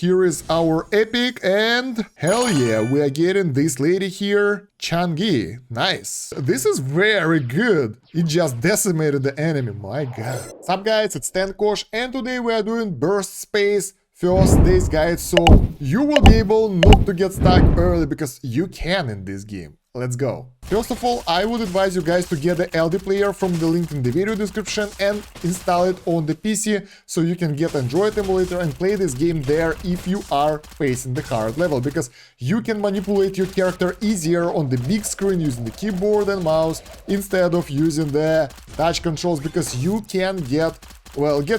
Here is our epic, and hell yeah, we are getting this lady here, Changi. Nice. This is very good. It just decimated the enemy, my god. What's up guys, it's Kosh, and today we are doing burst space first days guide, so you will be able not to get stuck early because you can in this game. Let's go. First of all, I would advise you guys to get the LD player from the link in the video description and install it on the PC so you can get Android emulator and play this game there if you are facing the hard level, because you can manipulate your character easier on the big screen using the keyboard and mouse instead of using the touch controls, because you can get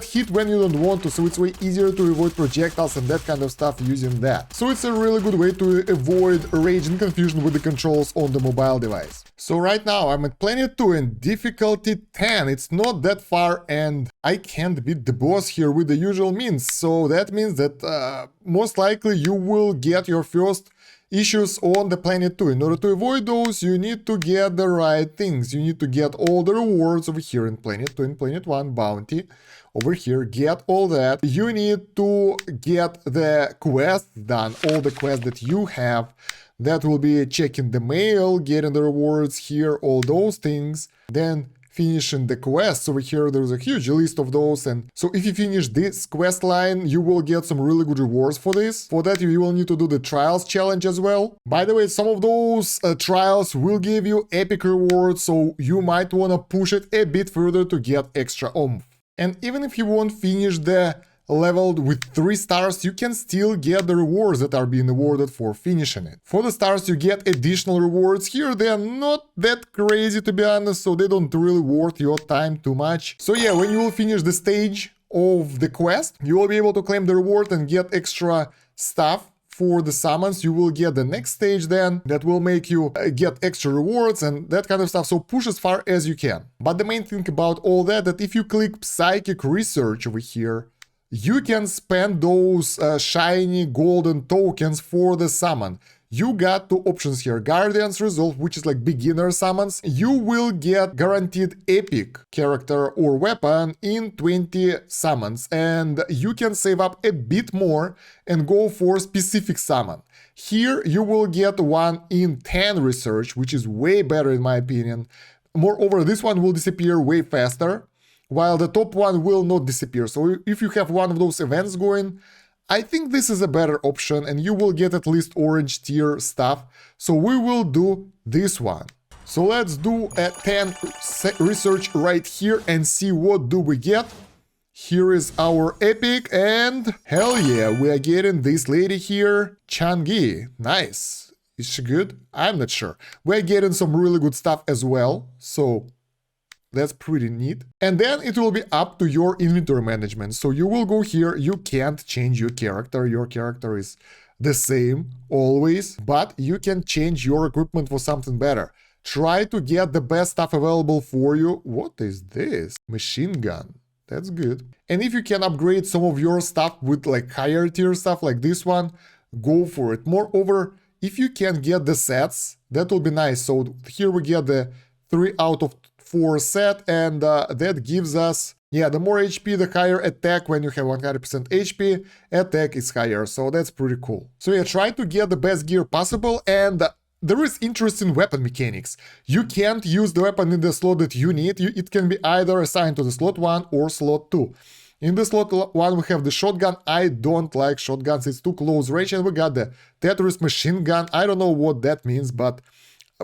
hit when you don't want to, so it's way easier to avoid projectiles and that kind of stuff using that. So it's a really good way to avoid rage and confusion with the controls on the mobile device. So right now I'm at Planet 2 and difficulty 10. It's not that far and I can't beat the boss here with the usual means. So that means that most likely you will get your first issues on the Planet 2. In order to avoid those, you need to get the right things. You need to get all the rewards over here in Planet 2, in Planet 1, bounty. Over here, get all that. You need to get the quests done, all the quests that you have. That will be checking the mail, getting the rewards here, all those things. Then finishing the quests. Over here there's a huge list of those, and so if you finish this quest line you will get some really good rewards for this. For that you will need to do the trials challenge as well. By the way, some of those trials will give you epic rewards, so you might want to push it a bit further to get extra oomph. And even if you won't finish the level with 3 stars, you can still get the rewards that are being awarded for finishing it. For the stars you get additional rewards. Here they are not that crazy to be honest, so they don't really worth your time too much. So yeah, when you will finish the stage of the quest, you will be able to claim the reward and get extra stuff. For the summons, you will get the next stage then that will make you get extra rewards and that kind of stuff, so push as far as you can. But the main thing about all that if you click Psychic Research over here, you can spend those shiny golden tokens for the summon. You got 2 options here, Guardian's Resolve, which is like beginner summons. You will get guaranteed epic character or weapon in 20 summons, and you can save up a bit more and go for specific summon. Here you will get 1 in 10 research, which is way better in my opinion. Moreover, this one will disappear way faster, while the top one will not disappear. So if you have one of those events going, I think this is a better option and you will get at least orange tier stuff. So we will do this one. So let's do a 10 research right here and see what do we get. Here is our epic, and hell yeah, we are getting this lady here, Changi. Nice. Is she good? I'm not sure. We're getting some really good stuff as well. So that's pretty neat. And then it will be up to your inventory management. So you will go here, you can't change your character. Your character is the same always, but you can change your equipment for something better. Try to get the best stuff available for you. What is this? Machine gun. That's good. And if you can upgrade some of your stuff with like higher tier stuff like this one, go for it. Moreover, if you can get the sets, that will be nice. So here we get the 3 out of 4 set, and that gives us, yeah, the more HP, the higher attack. When you have 100% HP, attack is higher, so that's pretty cool. So yeah, try to get the best gear possible, and there is interesting weapon mechanics. You can't use the weapon in the slot that you need. It can be either assigned to the slot 1 or slot 2. In the slot 1 we have the shotgun. I don't like shotguns, it's too close range, and we got the Tetris machine gun. I don't know what that means, but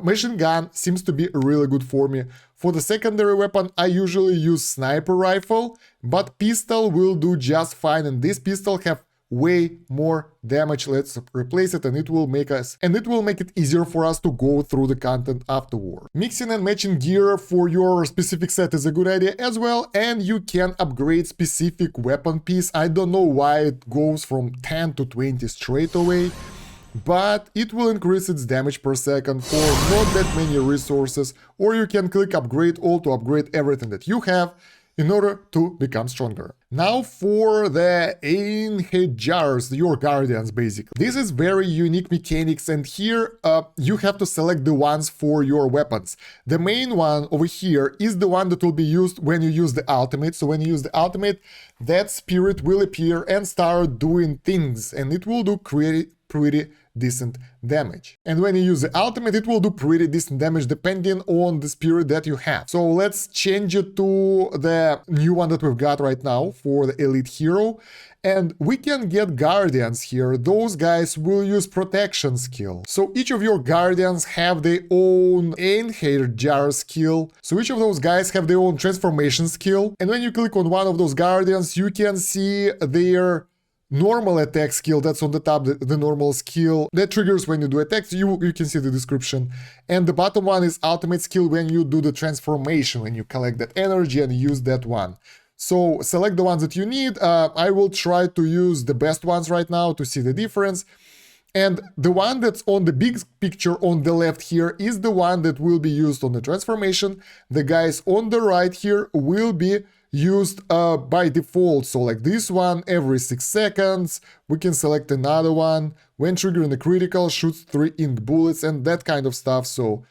machine gun seems to be really good for me. For the secondary weapon, I usually use sniper rifle, but pistol will do just fine, and this pistol have way more damage. Let's replace it, and it will make it easier for us to go through the content afterward. Mixing and matching gear for your specific set is a good idea as well, and you can upgrade specific weapon piece. I don't know why it goes from 10 to 20 straight away, but it will increase its damage per second for not that many resources, or you can click upgrade all to upgrade everything that you have, in order to become stronger. Now for the Ain-head jars, your guardians basically. This is very unique mechanics, and here you have to select the ones for your weapons. The main one over here is the one that will be used when you use the ultimate. So when you use the ultimate, that spirit will appear and start doing things, and it will do pretty decent damage. And when you use the ultimate, it will do pretty decent damage depending on the spirit that you have. So let's change it to the new one that we've got right now for the elite hero. And we can get guardians here. Those guys will use protection skill. So each of your guardians have their own Ain-head jar skill. So each of those guys have their own transformation skill. And when you click on one of those guardians, you can see their normal attack skill. That's on the top, the normal skill that triggers when you do attacks. You can see the description. And the bottom one is ultimate skill when you do the transformation, when you collect that energy and use that one. So select the ones that you need. I will try to use the best ones right now to see the difference. And the one that's on the big picture on the left here is the one that will be used on the transformation. The guys on the right here will be used by default. So like this one, every 6 seconds. We can select another one. When triggering a critical, shoots 3 ink bullets and that kind of stuff. So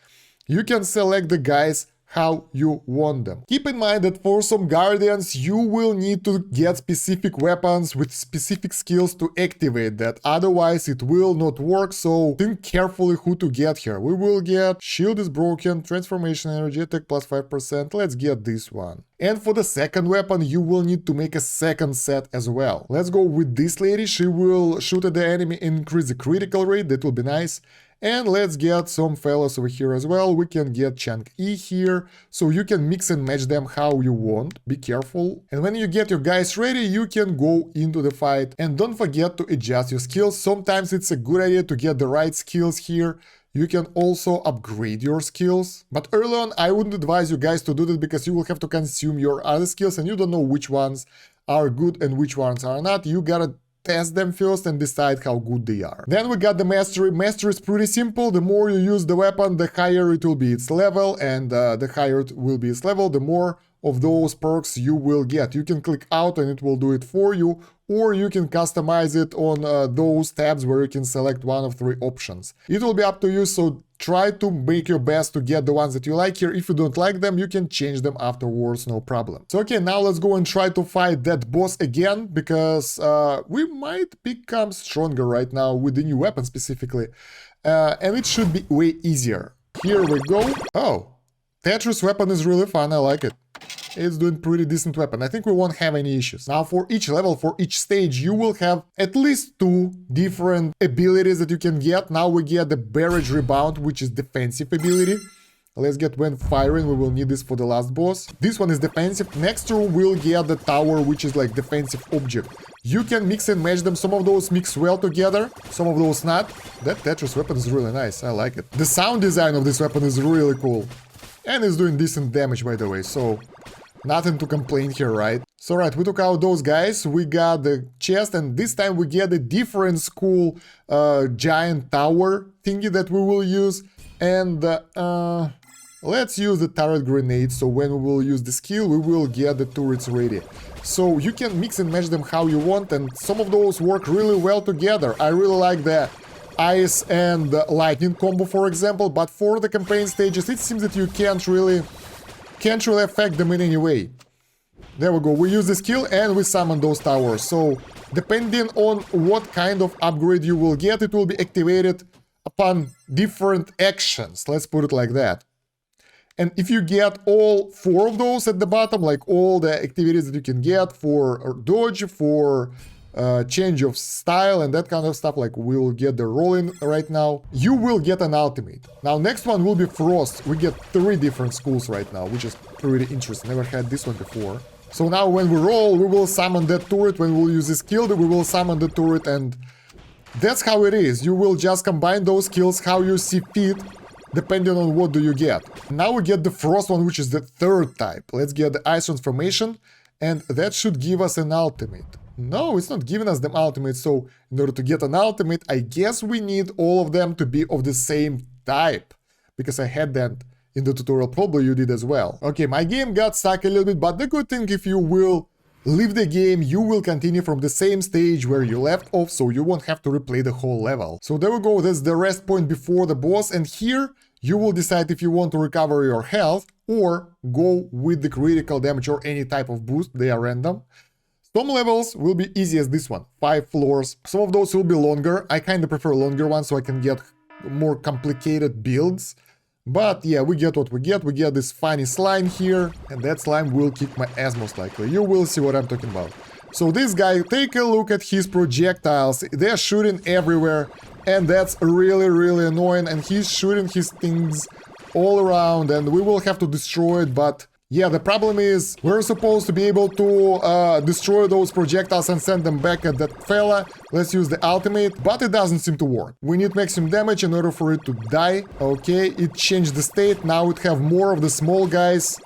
you can select the guys how you want them. Keep in mind that for some guardians you will need to get specific weapons with specific skills to activate that, otherwise it will not work, so think carefully who to get here. We will get shield is broken, transformation energy, attack plus 5%, let's get this one. And for the second weapon you will need to make a second set as well. Let's go with this lady, she will shoot at the enemy and increase the critical rate, that will be nice. And let's get some fellows over here as well. We can get chunk E here, so you can mix and match them how you want. Be careful. And when you get your guys ready, you can go into the fight. And don't forget to adjust your skills. Sometimes it's a good idea to get the right skills here. You can also upgrade your skills. But early on, I wouldn't advise you guys to do that because you will have to consume your other skills and you don't know which ones are good and which ones are not. You gotta test them first and decide how good they are. Then we got the mastery. Mastery is pretty simple. The more you use the weapon, the higher it will be its level, and the higher it will be its level, the more of those perks you will get. You can click out and it will do it for you, or you can customize it on those tabs where you can select one of 3 options. It will be up to you, so try to make your best to get the ones that you like here. If you don't like them, you can change them afterwards, no problem. So okay, now let's go and try to fight that boss again, because we might become stronger right now with the new weapon specifically. And it should be way easier. Here we go. Oh, Tetris weapon is really fun, I like it. It's doing pretty decent weapon. I think we won't have any issues. Now for each level, for each stage, you will have at least 2 different abilities that you can get. Now we get the barrage rebound, which is defensive ability. Let's get when firing, we will need this for the last boss. This one is defensive. Next to we'll get the tower, which is like defensive object. You can mix and match them. Some of those mix well together, some of those not. That Tetris weapon is really nice, I like it. The sound design of this weapon is really cool. And it's doing decent damage, by the way, so nothing to complain here, right? So right, we took out those guys, we got the chest, and this time we get a different cool giant tower thingy that we will use. And let's use the turret grenade, so when we will use the skill, we will get the turrets ready. So you can mix and match them how you want, and some of those work really well together. I really like the ice and lightning combo, for example, but for the campaign stages, it seems that you can't really affect them in any way. There we go, we use the skill and we summon those towers. So depending on what kind of upgrade you will get, it will be activated upon different actions, let's put it like that. And if you get all 4 of those at the bottom, like all the activities that you can get for dodge, for change of style and that kind of stuff, like we'll get the rolling right now, you will get an ultimate. Now next one will be Frost. We get 3 different schools right now, which is pretty interesting. Never had this one before. So now when we roll, we will summon that turret. When we'll use this skill, we will summon the turret, and that's how it is. You will just combine those skills how you see fit, depending on what do you get. Now we get the Frost one, which is the 3rd type. Let's get the Ice transformation, and that should give us an ultimate. No, it's not giving us the ultimate, so in order to get an ultimate, I guess we need all of them to be of the same type, because I had that in the tutorial, probably you did as well. Okay, my game got stuck a little bit, but the good thing, if you will leave the game, you will continue from the same stage where you left off, so you won't have to replay the whole level. So there we go, that's the rest point before the boss, and here you will decide if you want to recover your health or go with the critical damage or any type of boost, they are random. Some levels will be easy as this one, 5 floors. Some of those will be longer. I kind of prefer longer ones so I can get more complicated builds. But yeah, we get what we get. We get this funny slime here, and that slime will kick my ass most likely. You will see what I'm talking about. So this guy, take a look at his projectiles. They're shooting everywhere, and that's really, really annoying. And he's shooting his things all around, and we will have to destroy it, but yeah, the problem is we're supposed to be able to destroy those projectiles and send them back at that fella. Let's use the ultimate, but it doesn't seem to work. We need maximum damage in order for it to die. Okay, it changed the state. Now it have more of the small guys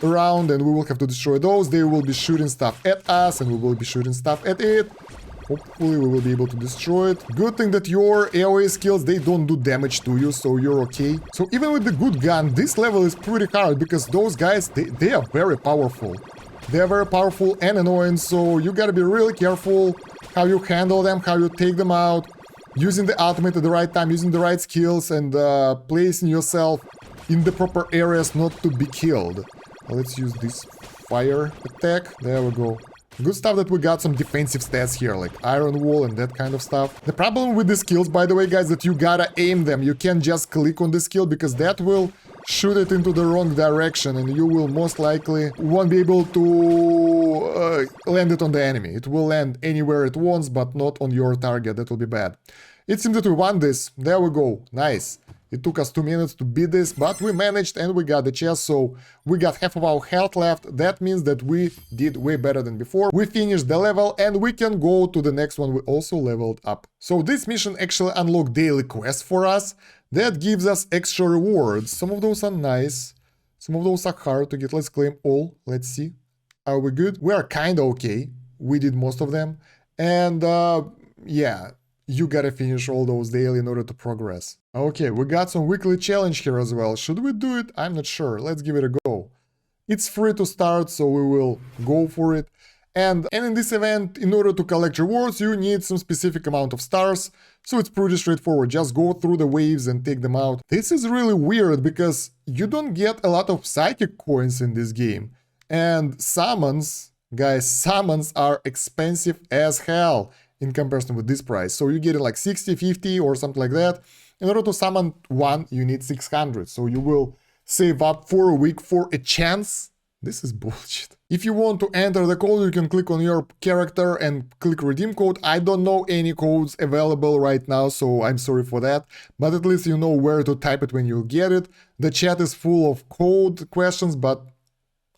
around, and we will have to destroy those. They will be shooting stuff at us, and we will be shooting stuff at it. Hopefully we will be able to destroy it. Good thing that your AoE skills, they don't do damage to you, so you're okay. So even with the good gun, this level is pretty hard because those guys, they are very powerful. They are very powerful and annoying, so you gotta be really careful how you handle them, how you take them out, using the ultimate at the right time, using the right skills, and placing yourself in the proper areas not to be killed. Let's use this fire attack. There we go. Good stuff that we got some defensive stats here, like iron wall and that kind of stuff. The problem with the skills, by the way, guys, that you gotta aim them. You can't just click on the skill, because that will shoot it into the wrong direction, and you will most likely won't be able to land it on the enemy. It will land anywhere it wants, but not on your target. That will be bad. It seems that we won this. There we go. Nice. It took us 2 minutes to beat this, but we managed and we got the chest, so we got half of our health left. That means that we did way better than before. We finished the level and we can go to the next one. We also leveled up. So this mission actually unlocked daily quests for us. That gives us extra rewards. Some of those are nice. Some of those are hard to get. Let's claim all. Let's see. Are we good? We are kinda okay. We did most of them. And yeah, you gotta finish all those daily in order to progress. Okay, we got some weekly challenge here as well. Should we do it? I'm not sure. Let's give it a go. It's free to start, so we will go for it. And in this event, in order to collect rewards, you need some specific amount of stars. So it's pretty straightforward. Just go through the waves and take them out. This is really weird because you don't get a lot of psychic coins in this game. And summons, guys, summons are expensive as hell in comparison with this price. So you get it like 60, 50 or something like that. In order to summon one, you need 600. So you will save up for a week for a chance. This is bullshit. If you want to enter the code, you can click on your character and click redeem code. I don't know any codes available right now, so I'm sorry for that. But at least you know where to type it when you get it. The chat is full of code questions, but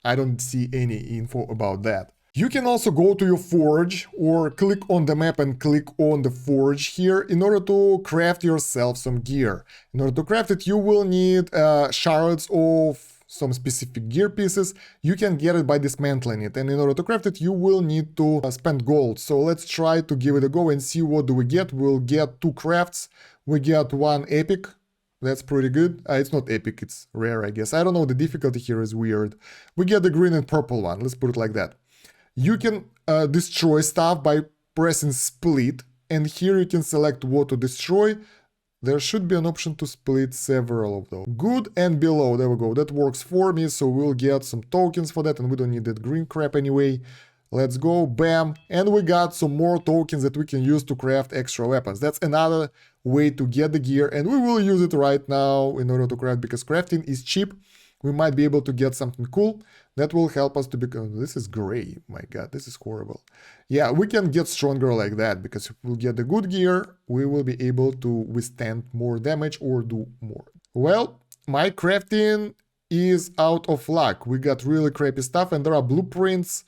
I don't see any info about that. You can also go to your forge or click on the map and click on the forge here in order to craft yourself some gear. In order to craft it, you will need shards of some specific gear pieces. You can get it by dismantling it, and in order to craft it, you will need to spend gold. So let's try to give it a go and see what do we get. We'll get 2 crafts. We get 1 epic. That's pretty good. It's not epic, it's rare, I guess. I don't know, the difficulty here is weird. We get the green and purple one, let's put it like that. You can destroy stuff by pressing split, and here you can select what to destroy. There should be an option to split several of those. Good and below, there we go. That works for me, so we'll get some tokens for that, and we don't need that green crap anyway. Let's go, bam, and we got some more tokens that we can use to craft extra weapons. That's another way to get the gear, and we will use it right now in order to craft, because crafting is cheap. We might be able to get something cool that will help us to become... This is gray, my god, this is horrible. Yeah, we can get stronger like that, because if we get the good gear, we will be able to withstand more damage or do more. Well, my crafting is out of luck. We got really crappy stuff, and there are blueprints.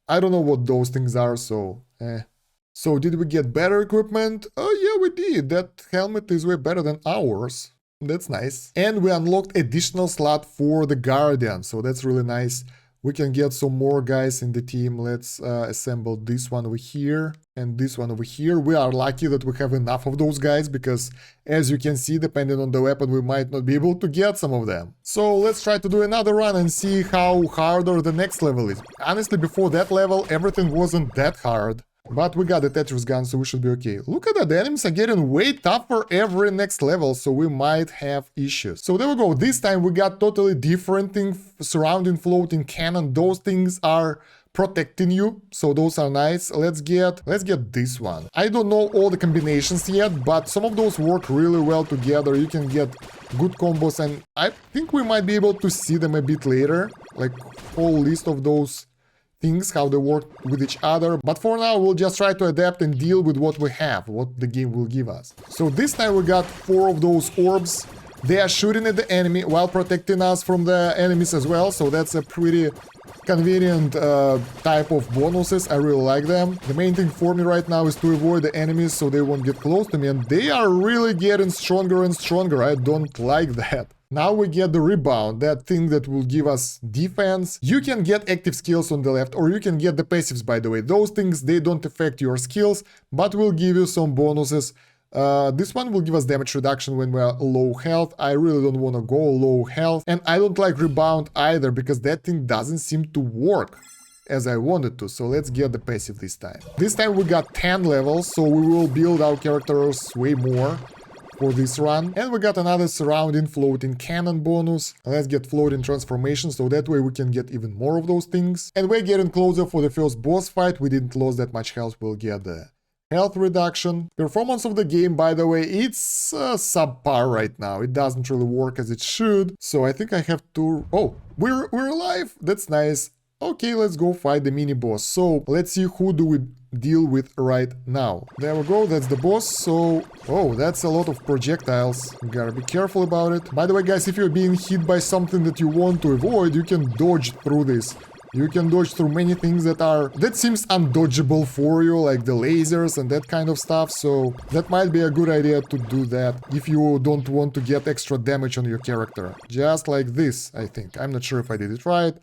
I don't know what those things are, so So did we get better equipment? Oh yeah, we did. That helmet is way better than ours. That's nice. And we unlocked additional slot for the Guardian, so that's really nice. We can get some more guys in the team. Let's assemble this one over here. And this one over here, we are lucky that we have enough of those guys because, as you can see, depending on the weapon, we might not be able to get some of them. So let's try to do another run and see how harder the next level is. Honestly, before that level, everything wasn't that hard. But we got the Tetris gun, so we should be okay. Look at that, the enemies are getting way tougher every next level, so we might have issues. So there we go, this time we got totally different thing, surrounding floating cannon. Those things are protecting you, so those are nice. Let's get this one. I don't know all the combinations yet, but some of those work really well together. You can get good combos, and I think we might be able to see them a bit later, like whole list of those things, how they work with each other. But for now, we'll just try to adapt and deal with what we have, what the game will give us. So this time we got 4 of those orbs. They are shooting at the enemy while protecting us from the enemies as well, so that's a pretty convenient type of bonuses. I really like them. The main thing for me right now is to avoid the enemies so they won't get close to me, and they are really getting stronger and stronger. I don't like that. Now we get the rebound, that thing that will give us defense. You can get active skills on the left, or you can get the passives, by the way. Those things, they don't affect your skills, but will give you some bonuses. This one will give us damage reduction when we are low health. I really don't want to go low health. And I don't like rebound either, because that thing doesn't seem to work as I wanted to. So let's get the passive this time. This time we got 10 levels, so we will build our characters way more for this run. And we got another surrounding floating cannon bonus. Let's get floating transformation, so that way we can get even more of those things. And we're getting closer for the first boss fight. We didn't lose that much health. We'll get the health reduction. Performance of the game, by the way, it's subpar right now. It doesn't really work as it should. So I think I have to... Oh, we're alive. That's nice. Okay, let's go fight the mini boss. So let's see who do we deal with right now. There we go, that's the boss. So, oh, that's a lot of projectiles. You gotta be careful about it. By the way, guys, if you're being hit by something that you want to avoid, you can dodge through this. You can dodge through many things that seems undodgeable for you, like the lasers and that kind of stuff. So that might be a good idea to do that if you don't want to get extra damage on your character. Just like this, I think. I'm not sure if I did it right,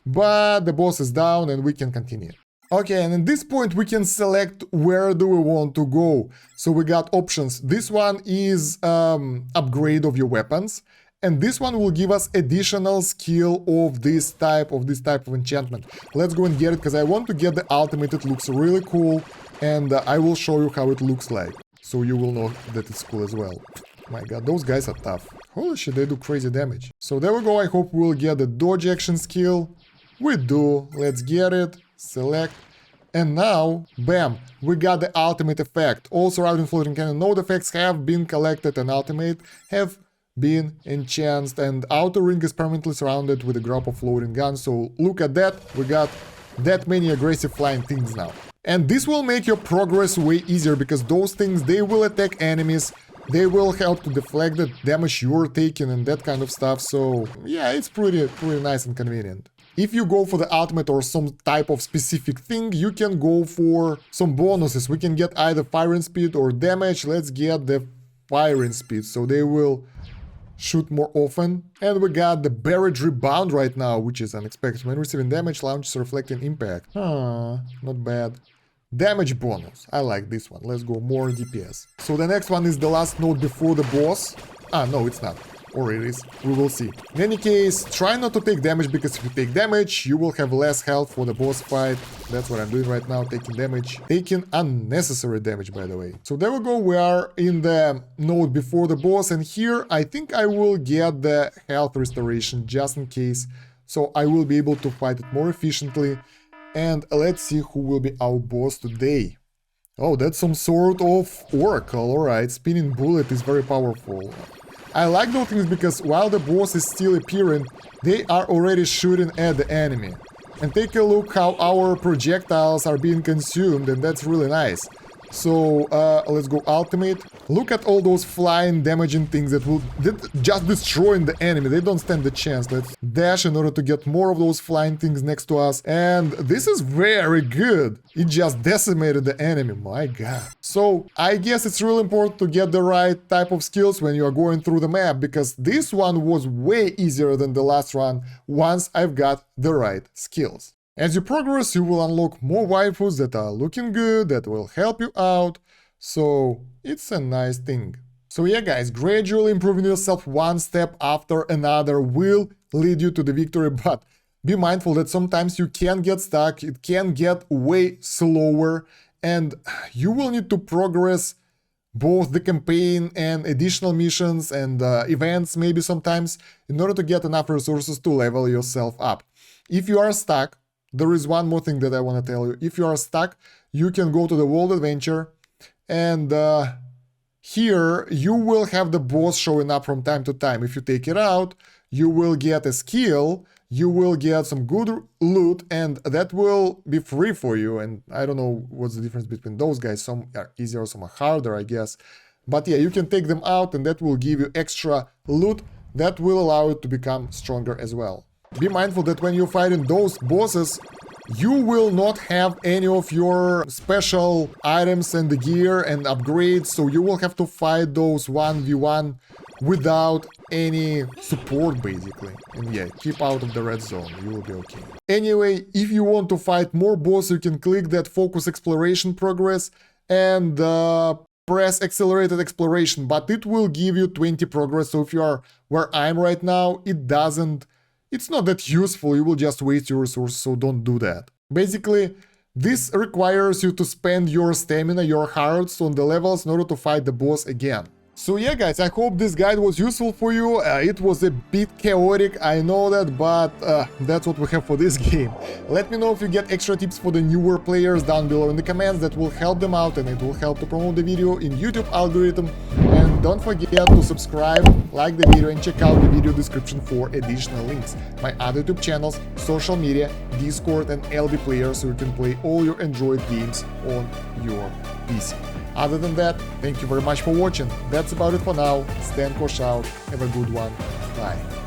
but the boss is down and we can continue. Okay, and at this point we can select where do we want to go. So we got options. This one is upgrade of your weapons. And this one will give us additional skill of this type of enchantment. Let's go and get it, because I want to get the ultimate. It looks really cool, and I will show you how it looks like, so you will know that it's cool as well. My god, those guys are tough. Holy shit, they do crazy damage. So there we go. I hope we'll get the dodge action skill. We do. Let's get it. Select. And now, bam, we got the ultimate effect. All surrounding floating cannon node effects have been collected, and ultimate have been enchanted, and outer ring is permanently surrounded with a group of floating guns. So look at that, we got that many aggressive flying things now. And this will make your progress way easier, because those things, they will attack enemies, they will help to deflect the damage you're taking and that kind of stuff. So yeah, it's pretty nice and convenient. If you go for the ultimate or some type of specific thing, you can go for some bonuses. We can get either firing speed or damage. Let's get the firing speed, so they will shoot more often. And we got the buried rebound right now, which is unexpected. When receiving damage, launches reflecting impact. Not bad. Damage bonus. I like this one. Let's go more DPS. So the next one is the last node before the boss. No, it's not. Or it is. We will see. In any case, try not to take damage, because if you take damage, you will have less health for the boss fight. That's what I'm doing right now, taking damage. Taking unnecessary damage, by the way. So there we go. We are in the node before the boss. And here, I think I will get the health restoration just in case. So I will be able to fight it more efficiently. And let's see who will be our boss today. Oh, that's some sort of oracle. Alright, spinning bullet is very powerful. I like those things because while the boss is still appearing, they are already shooting at the enemy. And take a look how our projectiles are being consumed, and that's really nice. So, let's go ultimate. Look at all those flying, damaging things that will just destroying the enemy. They don't stand a chance. Let's dash in order to get more of those flying things next to us. And this is very good. It just decimated the enemy. My god. So, I guess it's really important to get the right type of skills when you are going through the map, because this one was way easier than the last one once I've got the right skills. As you progress, you will unlock more waifus that are looking good, that will help you out, so it's a nice thing. So yeah guys, gradually improving yourself one step after another will lead you to the victory, but be mindful that sometimes you can get stuck, it can get way slower, and you will need to progress both the campaign and additional missions and events maybe sometimes in order to get enough resources to level yourself up. If you are stuck, there is one more thing that I want to tell you. If you are stuck, you can go to the World Adventure, and here you will have the boss showing up from time to time. If you take it out, you will get a skill, you will get some good loot, and that will be free for you. And I don't know what's the difference between those guys. Some are easier, some are harder, I guess. But yeah, you can take them out, and that will give you extra loot that will allow you to become stronger as well. Be mindful that when you're fighting those bosses, you will not have any of your special items and the gear and upgrades, so you will have to fight those 1v1 without any support basically. And yeah, keep out of the red zone, you will be okay. Anyway, if you want to fight more bosses, you can click that focus exploration progress and press accelerated exploration, but it will give you 20 progress. So if you are where I'm right now, it's not that useful, you will just waste your resources, so don't do that. Basically, this requires you to spend your stamina, your hearts on the levels in order to fight the boss again. So yeah guys, I hope this guide was useful for you. It was a bit chaotic, I know that, but that's what we have for this game. Let me know if you get extra tips for the newer players down below in the comments. That will help them out and it will help to promote the video in YouTube algorithm. And don't forget to subscribe, like the video, and check out the video description for additional links. My other YouTube channels, social media, Discord, and LD Player, so you can play all your Android games on your PC. Other than that, thank you very much for watching. That's about it for now. Stan Kosh out. Have a good one. Bye.